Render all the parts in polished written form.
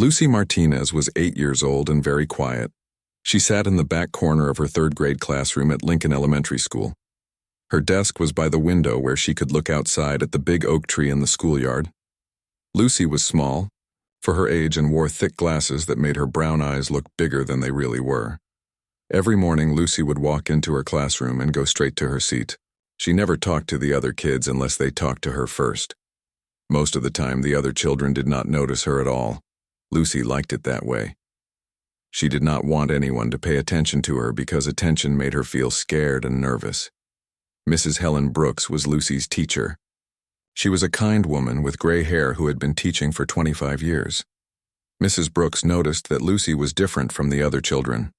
Lucy Martinez was 8 years old and very quiet. She sat in the back corner of her third-grade classroom at Lincoln Elementary School. Her desk was by the window where she could look outside at the big oak tree in the schoolyard. Lucy was small, for her age, and wore thick glasses that made her brown eyes look bigger than they really were. Every morning, Lucy would walk into her classroom and go straight to her seat. She never talked to the other kids unless they talked to her first. Most of the time, the other children did not notice her at all. Lucy liked it that way. She did not want anyone to pay attention to her because attention made her feel scared and nervous. Mrs. Helen Brooks was Lucy's teacher. She was a kind woman with gray hair who had been teaching for 25 years. Mrs. Brooks noticed that Lucy was different from the other children.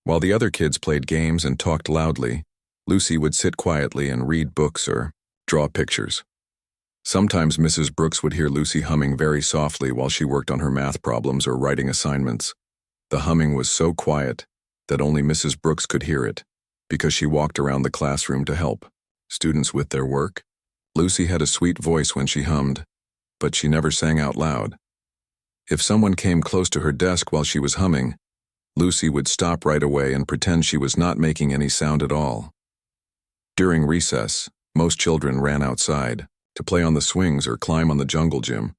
While the other kids played games and talked loudly, Lucy would sit quietly and read books or draw pictures. Sometimes Mrs. Brooks would hear Lucy humming very softly while she worked on her math problems or writing assignments. The humming was so quiet that only Mrs. Brooks could hear it, because she walked around the classroom to help students with their work. Lucy had a sweet voice when she hummed, but she never sang out loud. If someone came close to her desk while she was humming, Lucy would stop right away and pretend she was not making any sound at all. During recess, most children ran outside to play on the swings or climb on the jungle gym.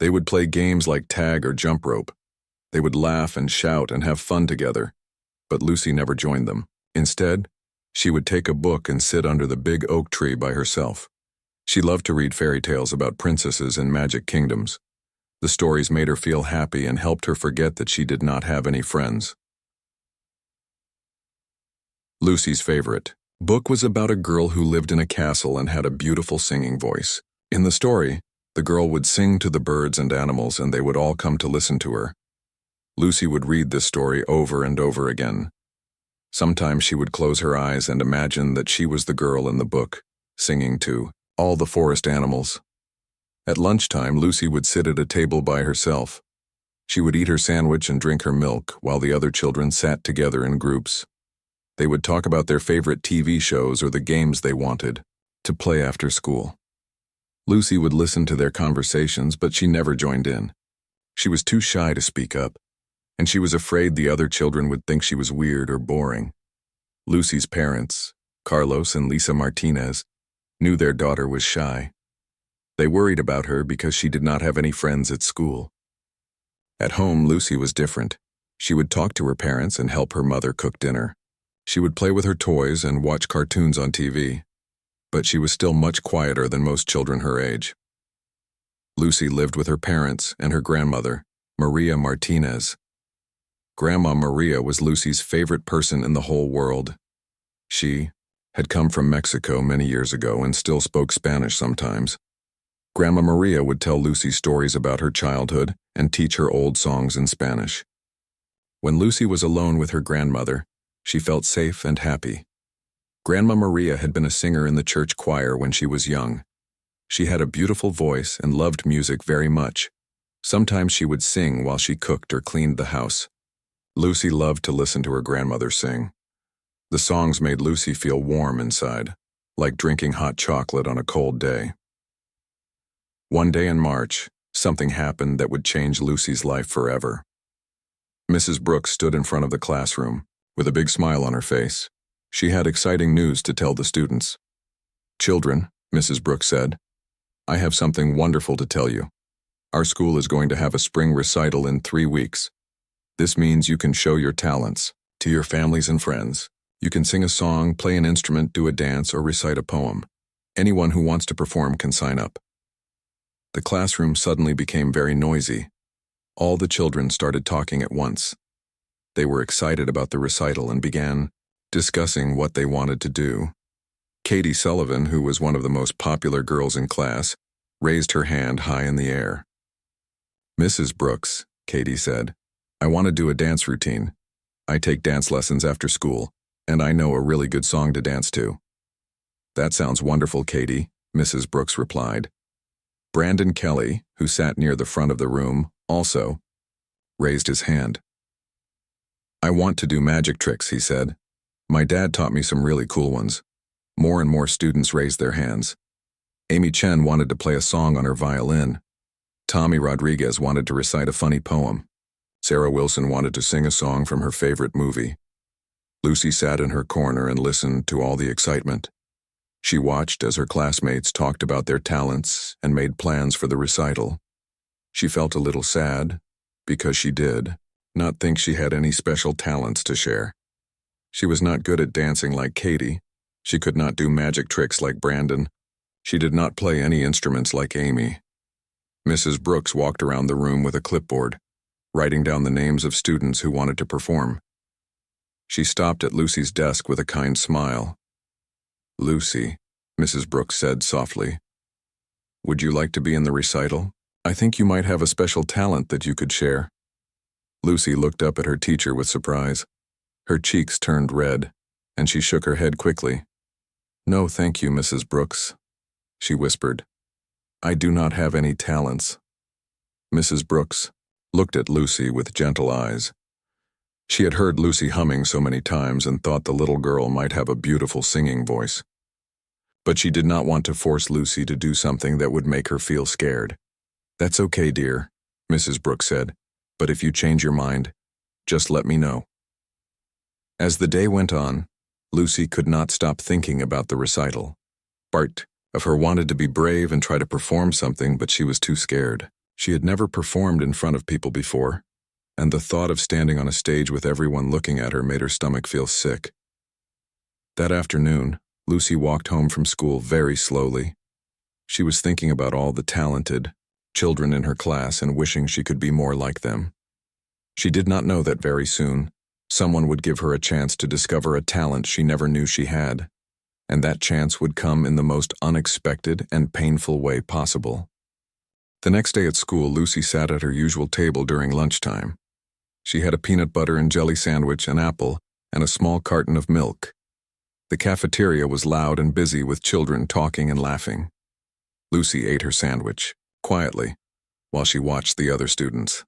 They would play games like tag or jump rope. They would laugh and shout and have fun together, but Lucy never joined them. Instead, she would take a book and sit under the big oak tree by herself. She loved to read fairy tales about princesses and magic kingdoms. The stories made her feel happy and helped her forget that she did not have any friends. Lucy's favorite book was about a girl who lived in a castle and had a beautiful singing voice. In the story, the girl would sing to the birds and animals, and they would all come to listen to her. Lucy would read this story over and over again. Sometimes she would close her eyes and imagine that she was the girl in the book, singing to all the forest animals. At lunchtime, Lucy would sit at a table by herself. She would eat her sandwich and drink her milk while the other children sat together in groups. They would talk about their favorite TV shows or the games they wanted to play after school. Lucy would listen to their conversations, but she never joined in. She was too shy to speak up, and she was afraid the other children would think she was weird or boring. Lucy's parents, Carlos and Lisa Martinez, knew their daughter was shy. They worried about her because she did not have any friends at school. At home, Lucy was different. She would talk to her parents and help her mother cook dinner. She would play with her toys and watch cartoons on TV, but she was still much quieter than most children her age. Lucy lived with her parents and her grandmother, Maria Martinez. Grandma Maria was Lucy's favorite person in the whole world. She had come from Mexico many years ago and still spoke Spanish sometimes. Grandma Maria would tell Lucy stories about her childhood and teach her old songs in Spanish. When Lucy was alone with her grandmother, she felt safe and happy. Grandma Maria had been a singer in the church choir when she was young. She had a beautiful voice and loved music very much. Sometimes she would sing while she cooked or cleaned the house. Lucy loved to listen to her grandmother sing. The songs made Lucy feel warm inside, like drinking hot chocolate on a cold day. One day in March, something happened that would change Lucy's life forever. Mrs. Brooks stood in front of the classroom, with a big smile on her face. She had exciting news to tell the students. "Children," Mrs. Brooks said, "I have something wonderful to tell you. Our school is going to have a spring recital in 3 weeks. This means you can show your talents to your families and friends. You can sing a song, play an instrument, do a dance, or recite a poem. Anyone who wants to perform can sign up." The classroom suddenly became very noisy. All the children started talking at once. They were excited about the recital and began discussing what they wanted to do. Katie Sullivan, who was one of the most popular girls in class, raised her hand high in the air. "Mrs. Brooks," Katie said, "I want to do a dance routine. I take dance lessons after school, and I know a really good song to dance to." "That sounds wonderful, Katie," Mrs. Brooks replied. Brandon Kelly, who sat near the front of the room, also raised his hand. "I want to do magic tricks," he said. "My dad taught me some really cool ones." More and more students raised their hands. Amy Chen wanted to play a song on her violin. Tommy Rodriguez wanted to recite a funny poem. Sarah Wilson wanted to sing a song from her favorite movie. Lucy sat in her corner and listened to all the excitement. She watched as her classmates talked about their talents and made plans for the recital. She felt a little sad, because she did not think she had any special talents to share. She was not good at dancing like Katie. She could not do magic tricks like Brandon. She did not play any instruments like Amy. Mrs. Brooks walked around the room with a clipboard, writing down the names of students who wanted to perform. She stopped at Lucy's desk with a kind smile. "Lucy," Mrs. Brooks said softly, "would you like to be in the recital? I think you might have a special talent that you could share." Lucy looked up at her teacher with surprise. Her cheeks turned red, and she shook her head quickly. "No, thank you, Mrs. Brooks," she whispered. "I do not have any talents." Mrs. Brooks looked at Lucy with gentle eyes. She had heard Lucy humming so many times and thought the little girl might have a beautiful singing voice. But she did not want to force Lucy to do something that would make her feel scared. "That's okay, dear," Mrs. Brooks said, "but if you change your mind, just let me know." As the day went on, Lucy could not stop thinking about the recital. Part of her wanted to be brave and try to perform something, but she was too scared. She had never performed in front of people before, and the thought of standing on a stage with everyone looking at her made her stomach feel sick. That afternoon, Lucy walked home from school very slowly. She was thinking about all the talented children in her class and wishing she could be more like them. She did not know that very soon, someone would give her a chance to discover a talent she never knew she had, and that chance would come in the most unexpected and painful way possible. The next day at school, Lucy sat at her usual table during lunchtime. She had a peanut butter and jelly sandwich, an apple, and a small carton of milk. The cafeteria was loud and busy with children talking and laughing. Lucy ate her sandwich, quietly, while she watched the other students.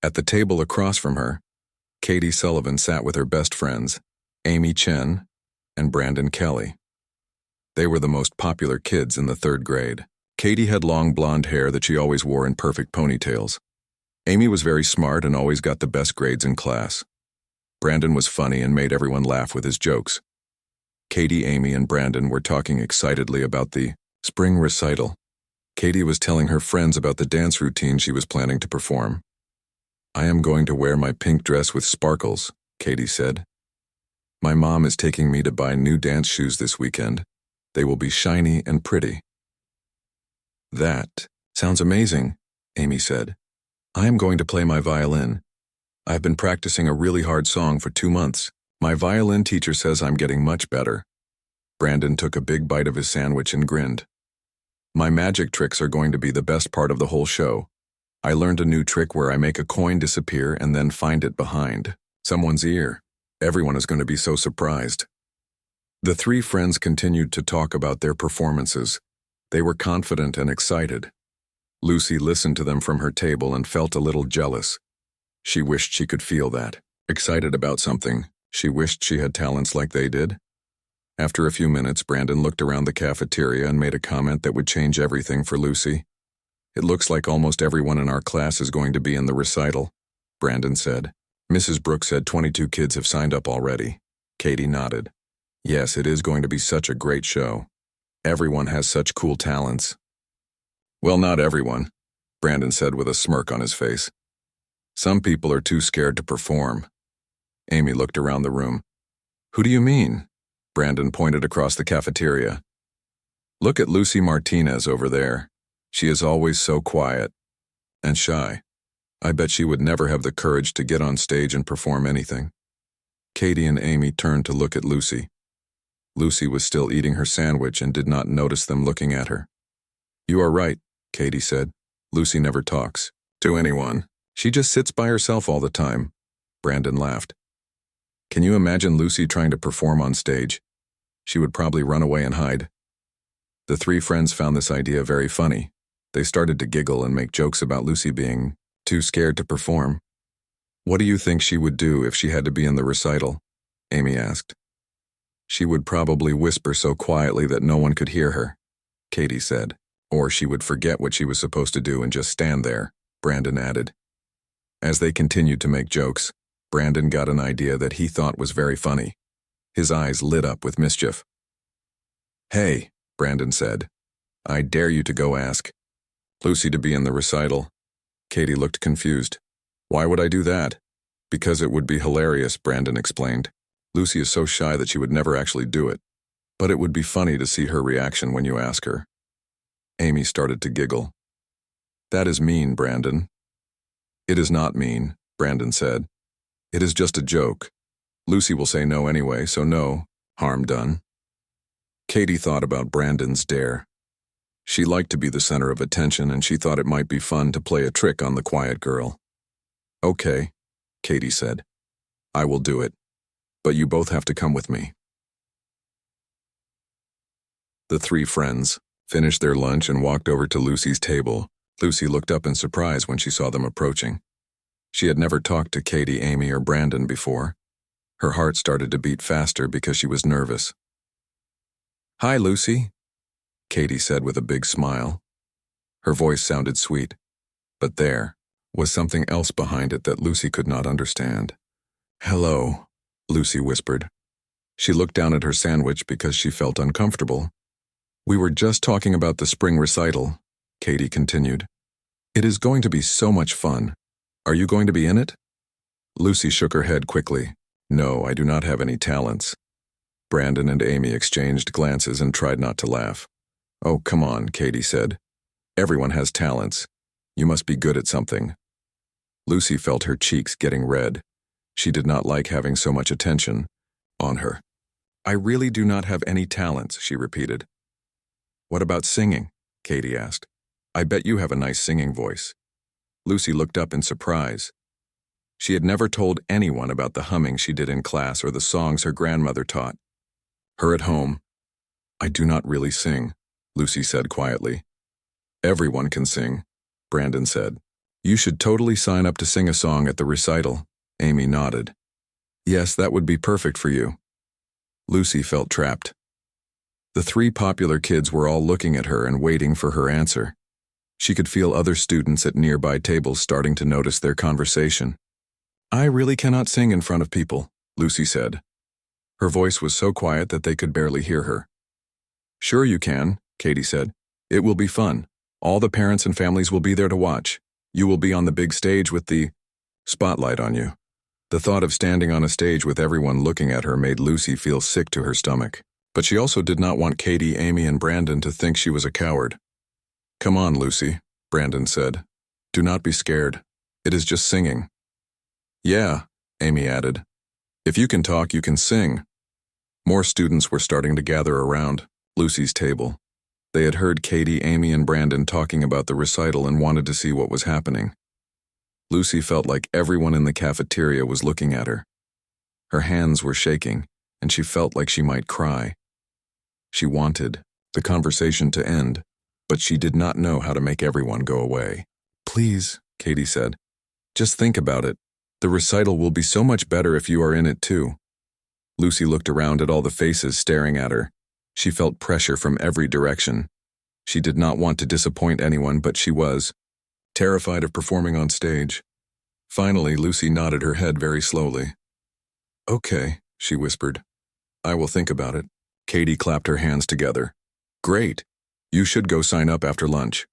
At the table across from her, Katie Sullivan sat with her best friends, Amy Chen and Brandon Kelly. They were the most popular kids in the 3rd grade. Katie had long blonde hair that she always wore in perfect ponytails. Amy was very smart and always got the best grades in class. Brandon was funny and made everyone laugh with his jokes. Katie, Amy, and Brandon were talking excitedly about the spring recital. Katie was telling her friends about the dance routine she was planning to perform. "I am going to wear my pink dress with sparkles," Katie said. "My mom is taking me to buy new dance shoes this weekend. They will be shiny and pretty." "That sounds amazing," Amy said. "I am going to play my violin. I've been practicing a really hard song for 2 months. My violin teacher says I'm getting much better." Brandon took a big bite of his sandwich and grinned. "My magic tricks are going to be the best part of the whole show. I learned a new trick where I make a coin disappear and then find it behind someone's ear. Everyone is going to be so surprised." The 3 friends continued to talk about their performances. They were confident and excited. Lucy listened to them from her table and felt a little jealous. She wished she could feel that, excited about something. She wished she had talents like they did. After a few minutes, Brandon looked around the cafeteria and made a comment that would change everything for Lucy. "It looks like almost everyone in our class is going to be in the recital," Brandon said. Mrs. Brooks said 22 kids have signed up already. Katie nodded. "Yes, it is going to be such a great show. Everyone has such cool talents." "Well, not everyone," Brandon said with a smirk on his face. "Some people are too scared to perform." Amy looked around the room. "Who do you mean?" Brandon pointed across the cafeteria. "Look at Lucy Martinez over there. She is always so quiet and shy. I bet she would never have the courage to get on stage and perform anything." Katie and Amy turned to look at Lucy. Lucy was still eating her sandwich and did not notice them looking at her. "You are right," Katie said. "Lucy never talks to anyone. She just sits by herself all the time." Brandon laughed. "Can you imagine Lucy trying to perform on stage? She would probably run away and hide." The 3 friends found this idea very funny. They started to giggle and make jokes about Lucy being too scared to perform. "What do you think she would do if she had to be in the recital?" Amy asked. "She would probably whisper so quietly that no one could hear her," Katie said. Or she would forget what she was supposed to do and just stand there, Brandon added. As they continued to make jokes, Brandon got an idea that he thought was very funny. His eyes lit up with mischief. "Hey," Brandon said, "I dare you to go ask Lucy to be in the recital." Katie looked confused. "Why would I do that?" "Because it would be hilarious," Brandon explained. "Lucy is so shy that she would never actually do it. But it would be funny to see her reaction when you ask her." Amy started to giggle. "That is mean, Brandon." "It is not mean," Brandon said. "It is just a joke. Lucy will say no anyway, so no harm done." Katie thought about Brandon's dare. She liked to be the center of attention, and she thought it might be fun to play a trick on the quiet girl. "Okay," Katie said. "I will do it. But you both have to come with me." The three friends finished their lunch and walked over to Lucy's table. Lucy looked up in surprise when she saw them approaching. She had never talked to Katie, Amy, or Brandon before. Her heart started to beat faster because she was nervous. "Hi, Lucy," Katie said with a big smile. Her voice sounded sweet, but there was something else behind it that Lucy could not understand. "Hello," Lucy whispered. She looked down at her sandwich because she felt uncomfortable. "We were just talking about the spring recital," Katie continued. "It is going to be so much fun. Are you going to be in it?" Lucy shook her head quickly. "No, I do not have any talents." Brandon and Amy exchanged glances and tried not to laugh. "Oh, come on," Katie said. "Everyone has talents. You must be good at something." Lucy felt her cheeks getting red. She did not like having so much attention on her. "I really do not have any talents," she repeated. "What about singing?" Katie asked. "I bet you have a nice singing voice." Lucy looked up in surprise. She had never told anyone about the humming she did in class or the songs her grandmother taught her at home. "I do not really sing," Lucy said quietly. "Everyone can sing," Brandon said. "You should totally sign up to sing a song at the recital." Amy nodded. "Yes, that would be perfect for you." Lucy felt trapped. The three popular kids were all looking at her and waiting for her answer. She could feel other students at nearby tables starting to notice their conversation. "I really cannot sing in front of people," Lucy said. Her voice was so quiet that they could barely hear her. "Sure you can," Katie said. "It will be fun. All the parents and families will be there to watch. You will be on the big stage with the spotlight on you." The thought of standing on a stage with everyone looking at her made Lucy feel sick to her stomach. But she also did not want Katie, Amy, and Brandon to think she was a coward. "Come on, Lucy," Brandon said. "Do not be scared. It is just singing." "Yeah," Amy added. "If you can talk, you can sing." More students were starting to gather around Lucy's table. They had heard Katie, Amy, and Brandon talking about the recital and wanted to see what was happening. Lucy felt like everyone in the cafeteria was looking at her. Her hands were shaking, and she felt like she might cry. She wanted the conversation to end, but she did not know how to make everyone go away. "Please," Katie said, "just think about it. The recital will be so much better if you are in it too." Lucy looked around at all the faces staring at her. She felt pressure from every direction. She did not want to disappoint anyone, but she was terrified of performing on stage. Finally, Lucy nodded her head very slowly. "Okay," she whispered. "I will think about it." Katie clapped her hands together. "Great. You should go sign up after lunch."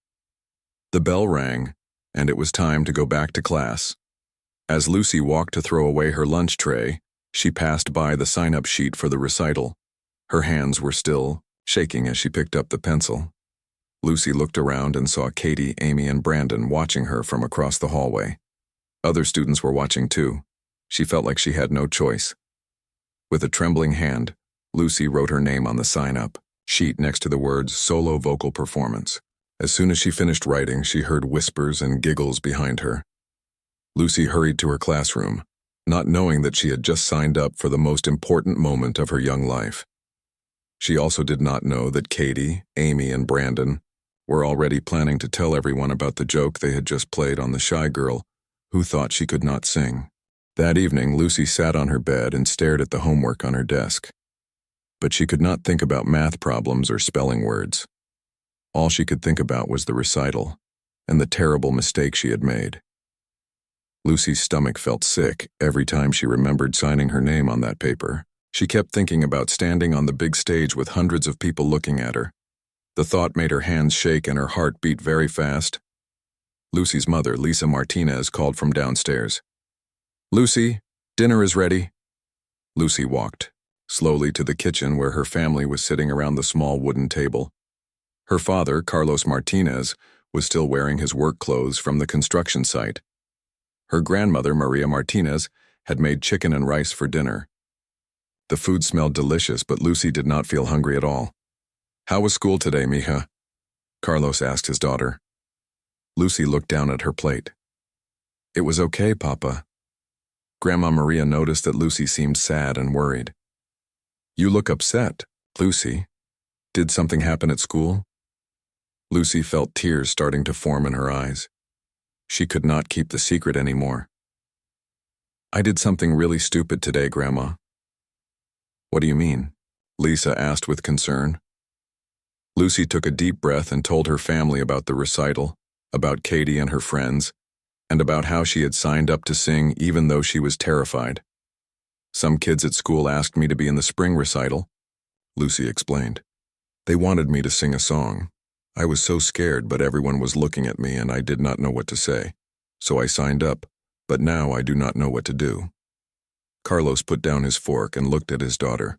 The bell rang, and it was time to go back to class. As Lucy walked to throw away her lunch tray, she passed by the sign-up sheet for the recital. Her hands were still shaking as she picked up the pencil. Lucy looked around and saw Katie, Amy, and Brandon watching her from across the hallway. Other students were watching too. She felt like she had no choice. With a trembling hand, Lucy wrote her name on the sign-up sheet next to the words "Solo Vocal Performance." As soon as she finished writing, she heard whispers and giggles behind her. Lucy hurried to her classroom, not knowing that she had just signed up for the most important moment of her young life. She also did not know that Katie, Amy, and Brandon were already planning to tell everyone about the joke they had just played on the shy girl who thought she could not sing. That evening, Lucy sat on her bed and stared at the homework on her desk. But she could not think about math problems or spelling words. All she could think about was the recital and the terrible mistake she had made. Lucy's stomach felt sick every time she remembered signing her name on that paper. She kept thinking about standing on the big stage with hundreds of people looking at her. The thought made her hands shake and her heart beat very fast. Lucy's mother, Lisa Martinez, called from downstairs. "Lucy, dinner is ready." Lucy walked slowly to the kitchen where her family was sitting around the small wooden table. Her father, Carlos Martinez, was still wearing his work clothes from the construction site. Her grandmother, Maria Martinez, had made chicken and rice for dinner. The food smelled delicious, but Lucy did not feel hungry at all. "How was school today, mija?" Carlos asked his daughter. Lucy looked down at her plate. "It was okay, Papa." Grandma Maria noticed that Lucy seemed sad and worried. "You look upset, Lucy. Did something happen at school?" Lucy felt tears starting to form in her eyes. She could not keep the secret anymore. "I did something really stupid today, Grandma." "What do you mean?" Lisa asked with concern. Lucy took a deep breath and told her family about the recital, about Katie and her friends, and about how she had signed up to sing even though she was terrified. "Some kids at school asked me to be in the spring recital," Lucy explained. "They wanted me to sing a song. I was so scared, but everyone was looking at me and I did not know what to say. So I signed up, but now I do not know what to do." Carlos put down his fork and looked at his daughter.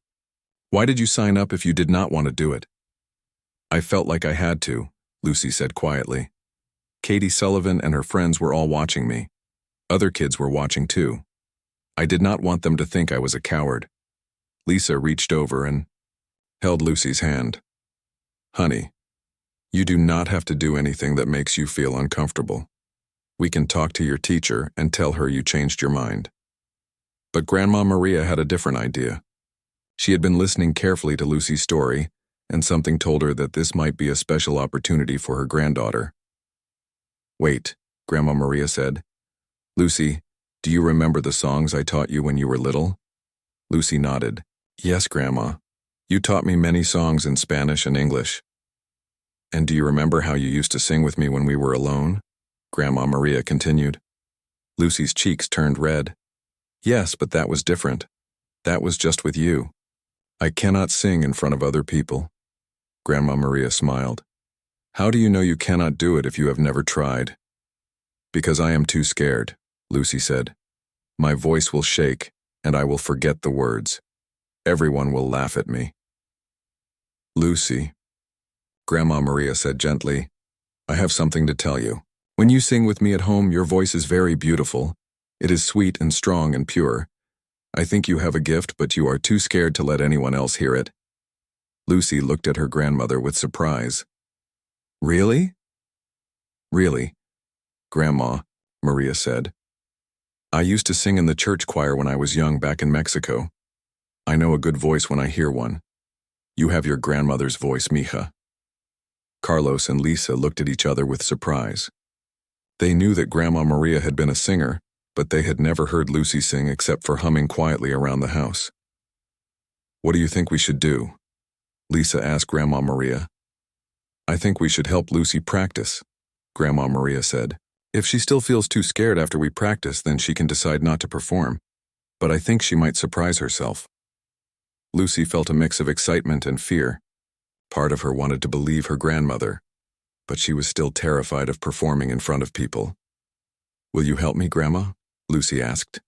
"Why did you sign up if you did not want to do it?" "I felt like I had to," Lucy said quietly. "Katie Sullivan and her friends were all watching me. Other kids were watching too. I did not want them to think I was a coward." Lisa reached over and held Lucy's hand. "Honey, you do not have to do anything that makes you feel uncomfortable. We can talk to your teacher and tell her you changed your mind." But Grandma Maria had a different idea. She had been listening carefully to Lucy's story, and something told her that this might be a special opportunity for her granddaughter. "Wait," Grandma Maria said. "Lucy, do you remember the songs I taught you when you were little?" Lucy nodded. "Yes, Grandma. You taught me many songs in Spanish and English." "And do you remember how you used to sing with me when we were alone?" Grandma Maria continued. Lucy's cheeks turned red. "Yes, but that was different. That was just with you. I cannot sing in front of other people." Grandma Maria smiled. "How do you know you cannot do it if you have never tried?" "Because I am too scared," Lucy said. "My voice will shake, and I will forget the words. Everyone will laugh at me." "Lucy," Grandma Maria said gently, "I have something to tell you. When you sing with me at home, your voice is very beautiful. It is sweet and strong and pure. I think you have a gift, but you are too scared to let anyone else hear it." Lucy looked at her grandmother with surprise. "Really?" "Really, Grandma," Maria said. "I used to sing in the church choir when I was young back in Mexico. I know a good voice when I hear one. You have your grandmother's voice, mija." Carlos and Lisa looked at each other with surprise. They knew that Grandma Maria had been a singer, but they had never heard Lucy sing except for humming quietly around the house. "What do you think we should do?" Lisa asked Grandma Maria. "I think we should help Lucy practice," Grandma Maria said. "If she still feels too scared after we practice, then she can decide not to perform. But I think she might surprise herself." Lucy felt a mix of excitement and fear. Part of her wanted to believe her grandmother, but she was still terrified of performing in front of people. "Will you help me, Grandma?" Lucy asked.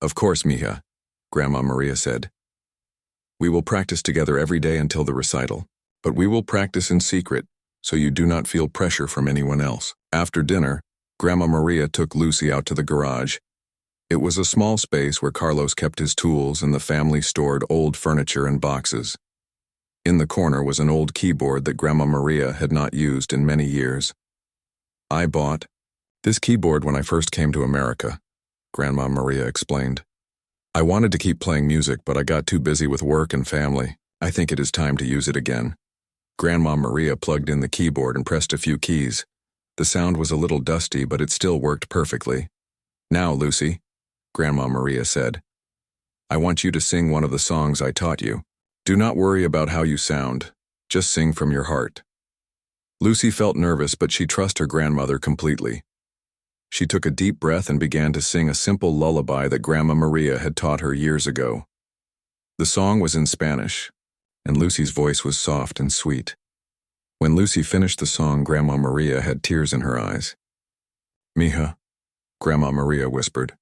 "Of course, mija," Grandma Maria said. "We will practice together every day until the recital, but we will practice in secret, so you do not feel pressure from anyone else." After dinner, Grandma Maria took Lucy out to the garage. It was a small space where Carlos kept his tools and the family stored old furniture and boxes. In the corner was an old keyboard that Grandma Maria had not used in many years. "I bought this keyboard when I first came to America," Grandma Maria explained. "I wanted to keep playing music, but I got too busy with work and family. I think it is time to use it again." Grandma Maria plugged in the keyboard and pressed a few keys. The sound was a little dusty, but it still worked perfectly. "Now, Lucy," Grandma Maria said, "I want you to sing one of the songs I taught you. Do not worry about how you sound. Just sing from your heart." Lucy felt nervous, but she trusted her grandmother completely. She took a deep breath and began to sing a simple lullaby that Grandma Maria had taught her years ago. The song was in Spanish, and Lucy's voice was soft and sweet. When Lucy finished the song, Grandma Maria had tears in her eyes. "Mija," Grandma Maria whispered,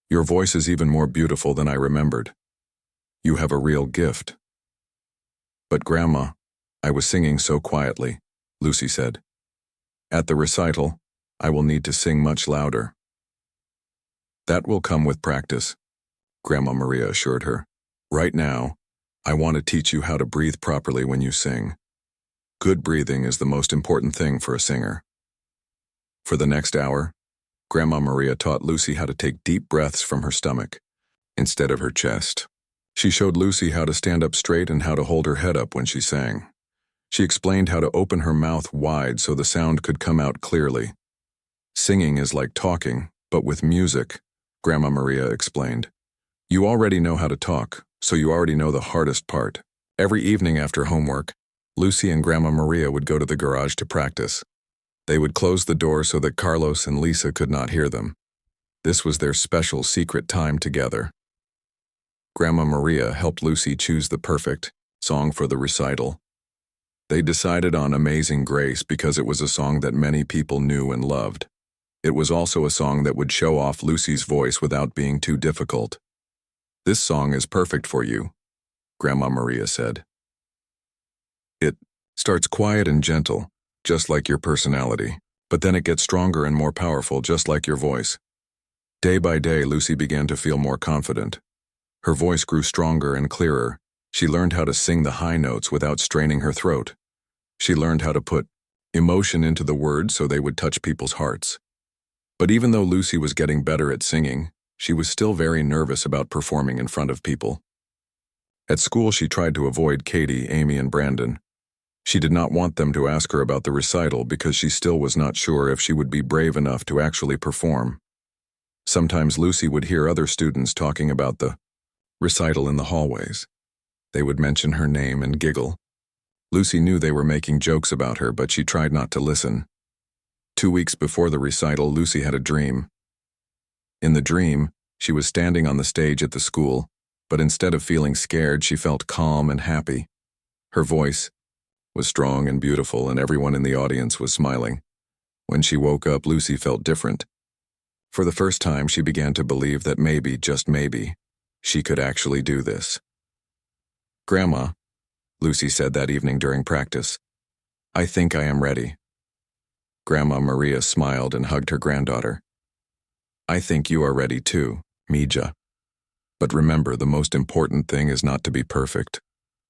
"your voice is even more beautiful than I remembered. You have a real gift." "But Grandma, I was singing so quietly," Lucy said. "At the recital, I will need to sing much louder." "That will come with practice," Grandma Maria assured her. "Right now, I want to teach you how to breathe properly when you sing. Good breathing is the most important thing for a singer." For the next hour, Grandma Maria taught Lucy how to take deep breaths from her stomach instead of her chest. She showed Lucy how to stand up straight and how to hold her head up when she sang. She explained how to open her mouth wide so the sound could come out clearly. "Singing is like talking, but with music," Grandma Maria explained. "You already know how to talk, so you already know the hardest part." Every evening after homework, Lucy and Grandma Maria would go to the garage to practice. They would close the door so that Carlos and Lisa could not hear them. This was their special secret time together. Grandma Maria helped Lucy choose the perfect song for the recital. They decided on Amazing Grace because it was a song that many people knew and loved. It was also a song that would show off Lucy's voice without being too difficult. "This song is perfect for you," Grandma Maria said. "It starts quiet and gentle, just like your personality, but then it gets stronger and more powerful, just like your voice." Day by day, Lucy began to feel more confident. Her voice grew stronger and clearer. She learned how to sing the high notes without straining her throat. She learned how to put emotion into the words so they would touch people's hearts. But even though Lucy was getting better at singing, she was still very nervous about performing in front of people. At school, she tried to avoid Katie, Amy, and Brandon. She did not want them to ask her about the recital because she still was not sure if she would be brave enough to actually perform. Sometimes Lucy would hear other students talking about the recital in the hallways. They would mention her name and giggle. Lucy knew they were making jokes about her, but she tried not to listen. 2 weeks before the recital, Lucy had a dream. In the dream, she was standing on the stage at the school, but instead of feeling scared, she felt calm and happy. Her voice was strong and beautiful, and everyone in the audience was smiling. When she woke up, Lucy felt different. For the first time, she began to believe that maybe, just maybe, she could actually do this. "Grandma," Lucy said that evening during practice, "I think I am ready." Grandma Maria smiled and hugged her granddaughter. "I think you are ready too, Mija. But remember, the most important thing is not to be perfect.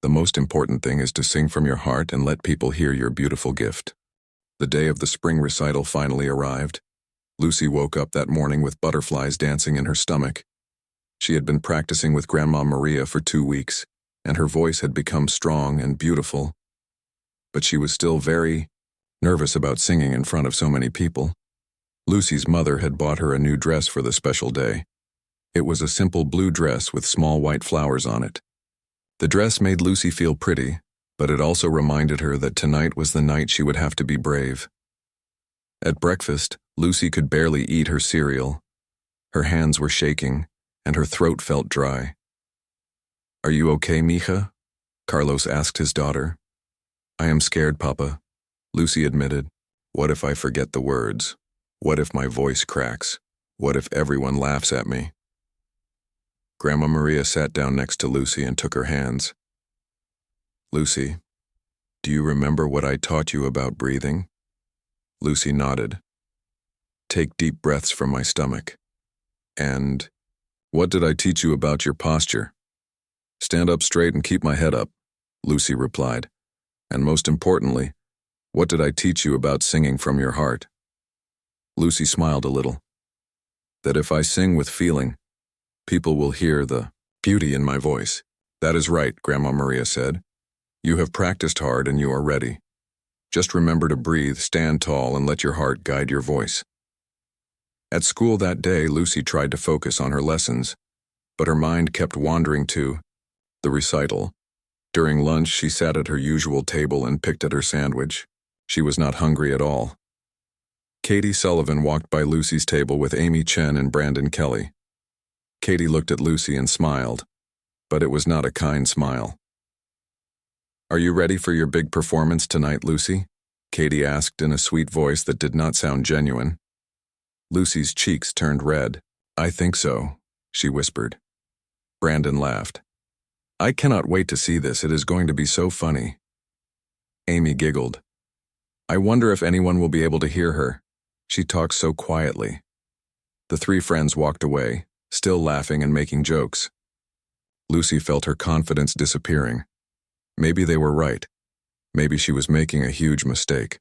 The most important thing is to sing from your heart and let people hear your beautiful gift." The day of the spring recital finally arrived. Lucy woke up that morning with butterflies dancing in her stomach. She had been practicing with Grandma Maria for 2 weeks, and her voice had become strong and beautiful. But she was still very nervous about singing in front of so many people. Lucy's mother had bought her a new dress for the special day. It was a simple blue dress with small white flowers on it. The dress made Lucy feel pretty, but it also reminded her that tonight was the night she would have to be brave. At breakfast, Lucy could barely eat her cereal. Her hands were shaking, and her throat felt dry. "Are you okay, Mija?" Carlos asked his daughter. "I am scared, Papa," Lucy admitted. "What if I forget the words? What if my voice cracks? What if everyone laughs at me?" Grandma Maria sat down next to Lucy and took her hands. "Lucy, do you remember what I taught you about breathing?" Lucy nodded. "Take deep breaths from my stomach. And what did I teach you about your posture?" "Stand up straight and keep my head up," Lucy replied. "And most importantly, what did I teach you about singing from your heart?" Lucy smiled a little. "That if I sing with feeling, people will hear the beauty in my voice." "That is right," Grandma Maria said. "You have practiced hard and you are ready. Just remember to breathe, stand tall, and let your heart guide your voice." At school that day, Lucy tried to focus on her lessons, but her mind kept wandering to the recital. During lunch, she sat at her usual table and picked at her sandwich. She was not hungry at all. Katie Sullivan walked by Lucy's table with Amy Chen and Brandon Kelly. Katie looked at Lucy and smiled, but it was not a kind smile. "Are you ready for your big performance tonight, Lucy?" Katie asked in a sweet voice that did not sound genuine. Lucy's cheeks turned red. "I think so," she whispered. Brandon laughed. "I cannot wait to see this. It is going to be so funny." Amy giggled. "I wonder if anyone will be able to hear her. She talks so quietly." The three friends walked away, still laughing and making jokes. Lucy felt her confidence disappearing. Maybe they were right. Maybe she was making a huge mistake.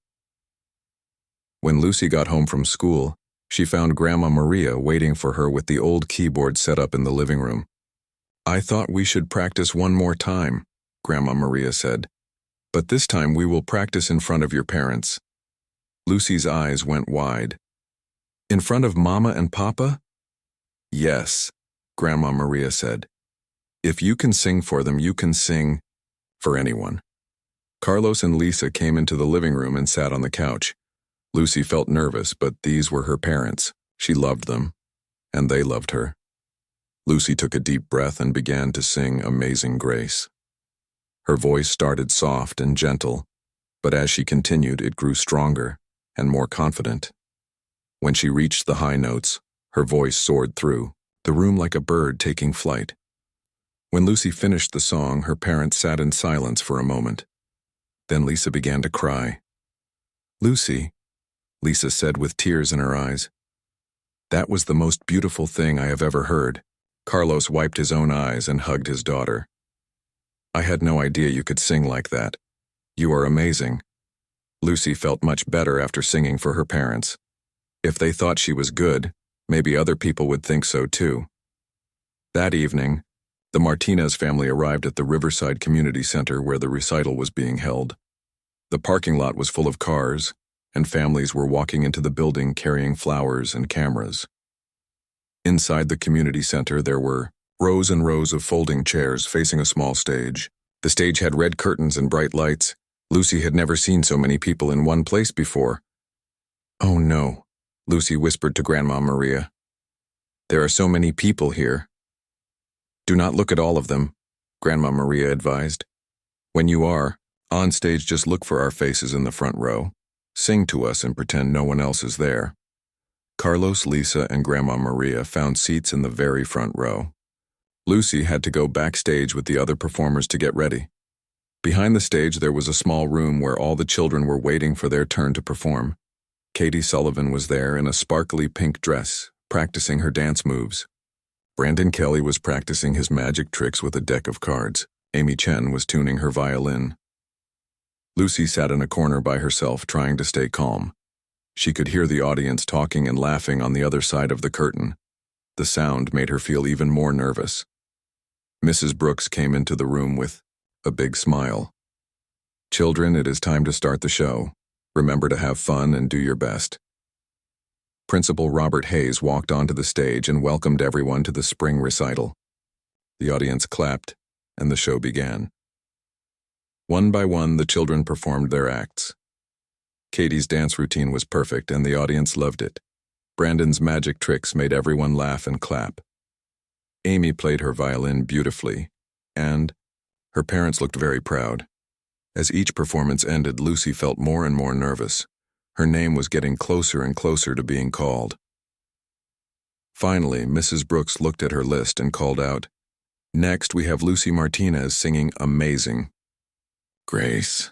When Lucy got home from school, she found Grandma Maria waiting for her with the old keyboard set up in the living room. "I thought we should practice one more time," Grandma Maria said. "But this time we will practice in front of your parents." Lucy's eyes went wide. "In front of Mama and Papa?" "Yes," Grandma Maria said. "If you can sing for them, you can sing for anyone." Carlos and Lisa came into the living room and sat on the couch. Lucy felt nervous, but these were her parents. She loved them, and they loved her. Lucy took a deep breath and began to sing Amazing Grace. Her voice started soft and gentle, but as she continued, it grew stronger and more confident. When she reached the high notes, her voice soared through the room like a bird taking flight. When Lucy finished the song, her parents sat in silence for a moment. Then Lisa began to cry. "Lucy," Lisa said with tears in her eyes, "that was the most beautiful thing I have ever heard." Carlos wiped his own eyes and hugged his daughter. "I had no idea you could sing like that. You are amazing." Lucy felt much better after singing for her parents. If they thought she was good, maybe other people would think so too. That evening, the Martinez family arrived at the Riverside Community Center where the recital was being held. The parking lot was full of cars, and families were walking into the building carrying flowers and cameras. Inside the community center, there were rows and rows of folding chairs facing a small stage. The stage had red curtains and bright lights. Lucy had never seen so many people in one place before. "Oh no," Lucy whispered to Grandma Maria. "There are so many people here." "Do not look at all of them," Grandma Maria advised. "When you are on stage, just look for our faces in the front row. Sing to us and pretend no one else is there." Carlos, Lisa, and Grandma Maria found seats in the very front row. Lucy had to go backstage with the other performers to get ready. Behind the stage, there was a small room where all the children were waiting for their turn to perform. Katie Sullivan was there in a sparkly pink dress, practicing her dance moves. Brandon Kelly was practicing his magic tricks with a deck of cards. Amy Chen was tuning her violin. Lucy sat in a corner by herself, trying to stay calm. She could hear the audience talking and laughing on the other side of the curtain. The sound made her feel even more nervous. Mrs. Brooks came into the room with a big smile. "Children, it is time to start the show. Remember to have fun and do your best." Principal Robert Hayes walked onto the stage and welcomed everyone to the spring recital. The audience clapped, and the show began. One by one, the children performed their acts. Katie's dance routine was perfect, and the audience loved it. Brandon's magic tricks made everyone laugh and clap. Amy played her violin beautifully, and her parents looked very proud. As each performance ended, Lucy felt more and more nervous. Her name was getting closer and closer to being called. Finally, Mrs. Brooks looked at her list and called out, "Next, we have Lucy Martinez singing Amazing Grace."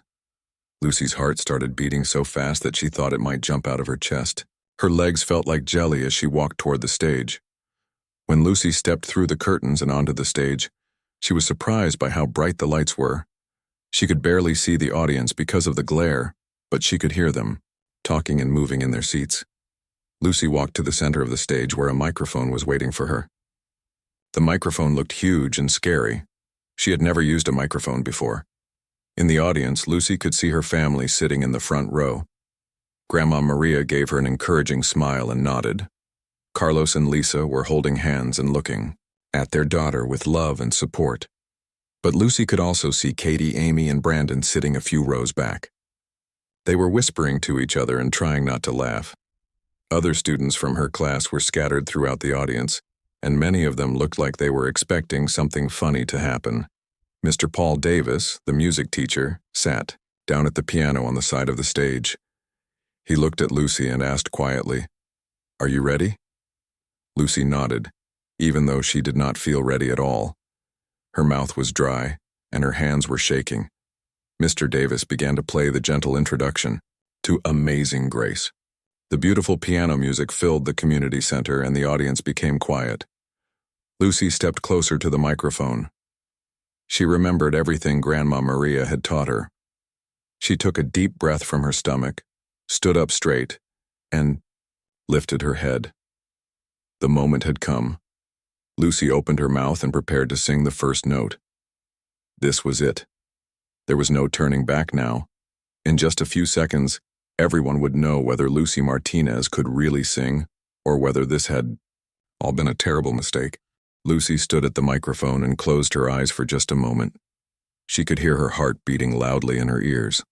Lucy's heart started beating so fast that she thought it might jump out of her chest. Her legs felt like jelly as she walked toward the stage. When Lucy stepped through the curtains and onto the stage, she was surprised by how bright the lights were. She could barely see the audience because of the glare, but she could hear them, talking and moving in their seats. Lucy walked to the center of the stage where a microphone was waiting for her. The microphone looked huge and scary. She had never used a microphone before. In the audience, Lucy could see her family sitting in the front row. Grandma Maria gave her an encouraging smile and nodded. Carlos and Lisa were holding hands and looking at their daughter with love and support. But Lucy could also see Katie, Amy, and Brandon sitting a few rows back. They were whispering to each other and trying not to laugh. Other students from her class were scattered throughout the audience, and many of them looked like they were expecting something funny to happen. Mr. Paul Davis, the music teacher, sat down at the piano on the side of the stage. He looked at Lucy and asked quietly, "Are you ready?" Lucy nodded, even though she did not feel ready at all. Her mouth was dry, and her hands were shaking. Mr. Davis began to play the gentle introduction to Amazing Grace. The beautiful piano music filled the community center and the audience became quiet. Lucy stepped closer to the microphone. She remembered everything Grandma Maria had taught her. She took a deep breath from her stomach, stood up straight, and lifted her head. The moment had come. Lucy opened her mouth and prepared to sing the first note. This was it. There was no turning back now. In just a few seconds, everyone would know whether Lucy Martinez could really sing or whether this had all been a terrible mistake. Lucy stood at the microphone and closed her eyes for just a moment. She could hear her heart beating loudly in her ears.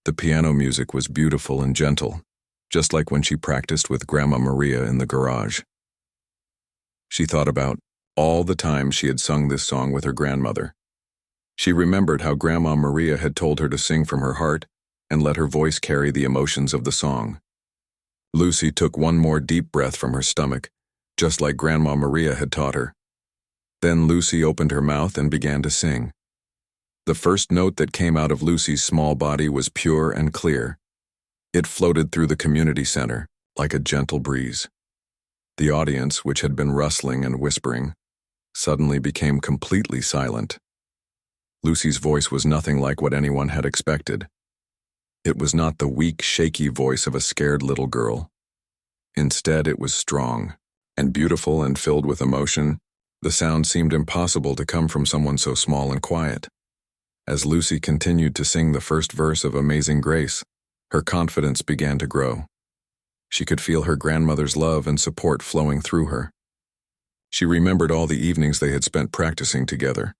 The piano music was beautiful and gentle, just like when she practiced with Grandma Maria in the garage. She thought about all the times she had sung this song with her grandmother. She remembered how Grandma Maria had told her to sing from her heart and let her voice carry the emotions of the song. Lucy took one more deep breath from her stomach, just like Grandma Maria had taught her. Then Lucy opened her mouth and began to sing. The first note that came out of Lucy's small body was pure and clear. It floated through the community center like a gentle breeze. The audience, which had been rustling and whispering, suddenly became completely silent. Lucy's voice was nothing like what anyone had expected. It was not the weak, shaky voice of a scared little girl. Instead, it was strong and beautiful and filled with emotion. The sound seemed impossible to come from someone so small and quiet. As Lucy continued to sing the first verse of Amazing Grace, her confidence began to grow. She could feel her grandmother's love and support flowing through her. She remembered all the evenings they had spent practicing together,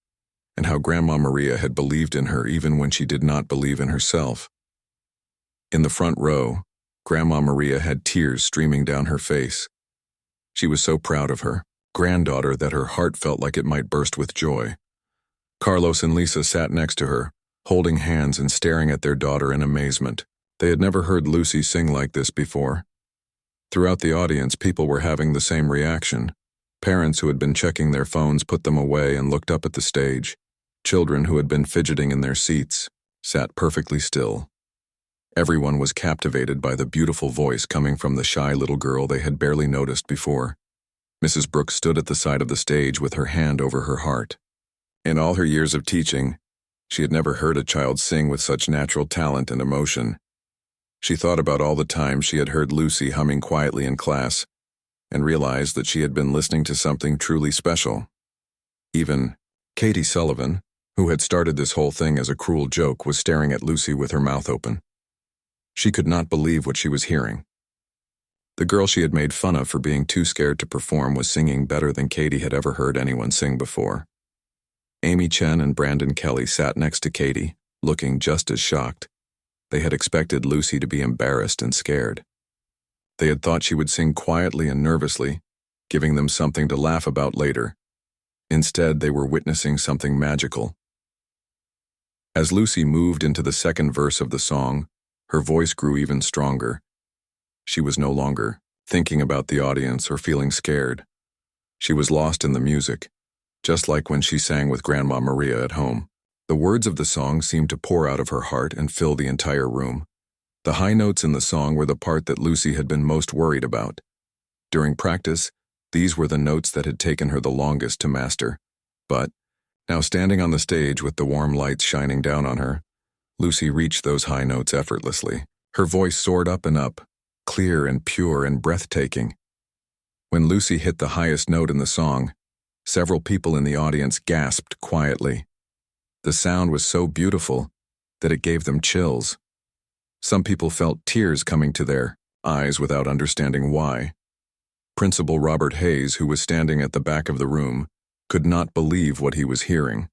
and how Grandma Maria had believed in her even when she did not believe in herself. In the front row, Grandma Maria had tears streaming down her face. She was so proud of her granddaughter that her heart felt like it might burst with joy. Carlos and Lisa sat next to her, holding hands and staring at their daughter in amazement. They had never heard Lucy sing like this before. Throughout the audience, people were having the same reaction. Parents who had been checking their phones put them away and looked up at the stage. Children who had been fidgeting in their seats sat perfectly still. Everyone was captivated by the beautiful voice coming from the shy little girl they had barely noticed before. Mrs. Brooks stood at the side of the stage with her hand over her heart. In all her years of teaching, she had never heard a child sing with such natural talent and emotion. She thought about all the times she had heard Lucy humming quietly in class and realized that she had been listening to something truly special. Even Katie Sullivan, who had started this whole thing as a cruel joke, was staring at Lucy with her mouth open. She could not believe what she was hearing. The girl she had made fun of for being too scared to perform was singing better than Katie had ever heard anyone sing before. Amy Chen and Brandon Kelly sat next to Katie, looking just as shocked. They had expected Lucy to be embarrassed and scared. They had thought she would sing quietly and nervously, giving them something to laugh about later. Instead, they were witnessing something magical. As Lucy moved into the second verse of the song, her voice grew even stronger. She was no longer thinking about the audience or feeling scared. She was lost in the music, just like when she sang with Grandma Maria at home. The words of the song seemed to pour out of her heart and fill the entire room. The high notes in the song were the part that Lucy had been most worried about. During practice, these were the notes that had taken her the longest to master. But, now standing on the stage with the warm lights shining down on her, Lucy reached those high notes effortlessly. Her voice soared up and up, clear and pure and breathtaking. When Lucy hit the highest note in the song, several people in the audience gasped quietly. The sound was so beautiful that it gave them chills. Some people felt tears coming to their eyes without understanding why. Principal Robert Hayes, who was standing at the back of the room, could not believe what he was hearing.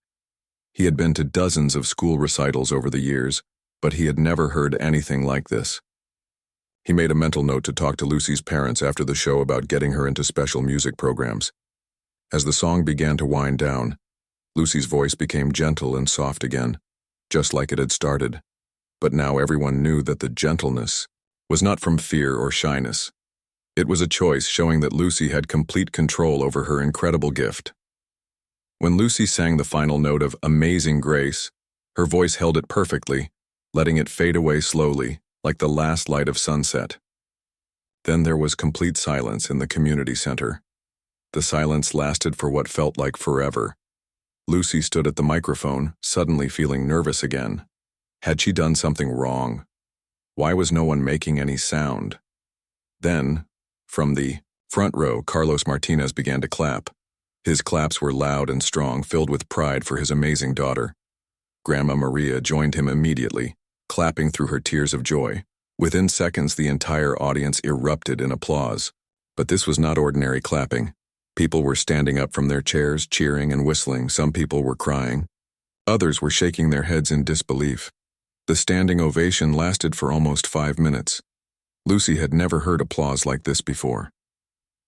He had been to dozens of school recitals over the years, but he had never heard anything like this. He made a mental note to talk to Lucy's parents after the show about getting her into special music programs. As the song began to wind down, Lucy's voice became gentle and soft again, just like it had started. But now everyone knew that the gentleness was not from fear or shyness. It was a choice showing that Lucy had complete control over her incredible gift. When Lucy sang the final note of Amazing Grace, her voice held it perfectly, letting it fade away slowly, like the last light of sunset. Then there was complete silence in the community center. The silence lasted for what felt like forever. Lucy stood at the microphone, suddenly feeling nervous again. Had she done something wrong? Why was no one making any sound? Then, from the front row, Carlos Martinez began to clap. His claps were loud and strong, filled with pride for his amazing daughter. Grandma Maria joined him immediately, clapping through her tears of joy. Within seconds, the entire audience erupted in applause. But this was not ordinary clapping. People were standing up from their chairs, cheering and whistling. Some people were crying. Others were shaking their heads in disbelief. The standing ovation lasted for almost 5 minutes. Lucy had never heard applause like this before.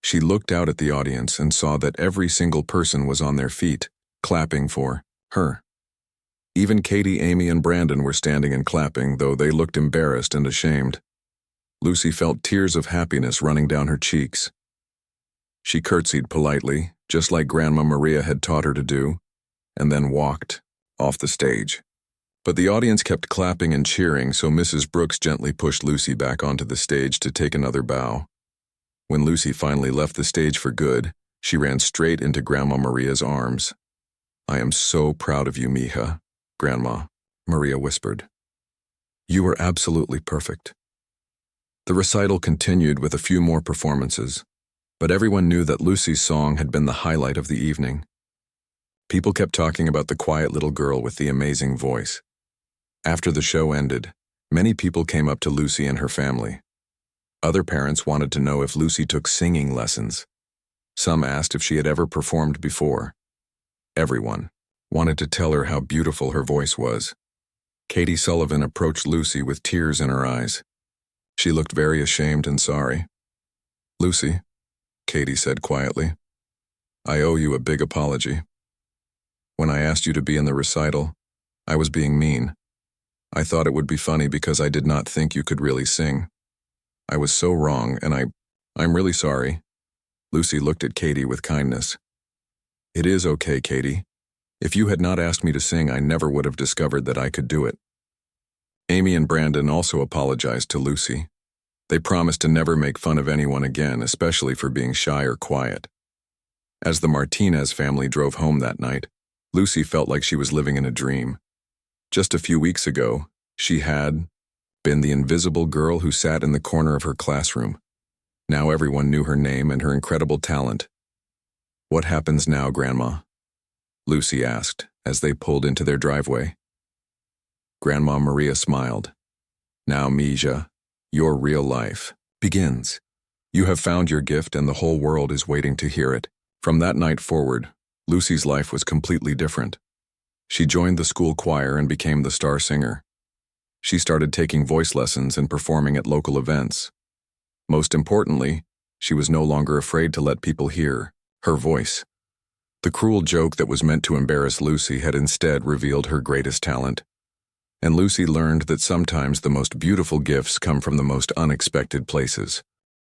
She looked out at the audience and saw that every single person was on their feet, clapping for her. Even Katie, Amy, and Brandon were standing and clapping, though they looked embarrassed and ashamed. Lucy felt tears of happiness running down her cheeks. She curtsied politely, just like Grandma Maria had taught her to do, and then walked off the stage. But the audience kept clapping and cheering, so Mrs. Brooks gently pushed Lucy back onto the stage to take another bow. When Lucy finally left the stage for good, she ran straight into Grandma Maria's arms. "I am so proud of you, mija," Grandma Maria whispered. "You were absolutely perfect." The recital continued with a few more performances, but everyone knew that Lucy's song had been the highlight of the evening. People kept talking about the quiet little girl with the amazing voice. After the show ended, many people came up to Lucy and her family. Other parents wanted to know if Lucy took singing lessons. Some asked if she had ever performed before. Everyone wanted to tell her how beautiful her voice was. Katie Sullivan approached Lucy with tears in her eyes. She looked very ashamed and sorry. "Lucy," Katie said quietly, "I owe you a big apology. When I asked you to be in the recital, I was being mean. I thought it would be funny because I did not think you could really sing. I was so wrong, and I'm really sorry." Lucy looked at Katie with kindness. "It is okay, Katie. If you had not asked me to sing, I never would have discovered that I could do it." Amy and Brandon also apologized to Lucy. They promised to never make fun of anyone again, especially for being shy or quiet. As the Martinez family drove home that night, Lucy felt like she was living in a dream. Just a few weeks ago, she had been the invisible girl who sat in the corner of her classroom. Now everyone knew her name and her incredible talent. "What happens now, Grandma?" Lucy asked as they pulled into their driveway. Grandma Maria smiled. "Now, mija, your real life begins. You have found your gift and the whole world is waiting to hear it." From that night forward, Lucy's life was completely different. She joined the school choir and became the star singer. She started taking voice lessons and performing at local events. Most importantly, she was no longer afraid to let people hear her voice. The cruel joke that was meant to embarrass Lucy had instead revealed her greatest talent. And Lucy learned that sometimes the most beautiful gifts come from the most unexpected places.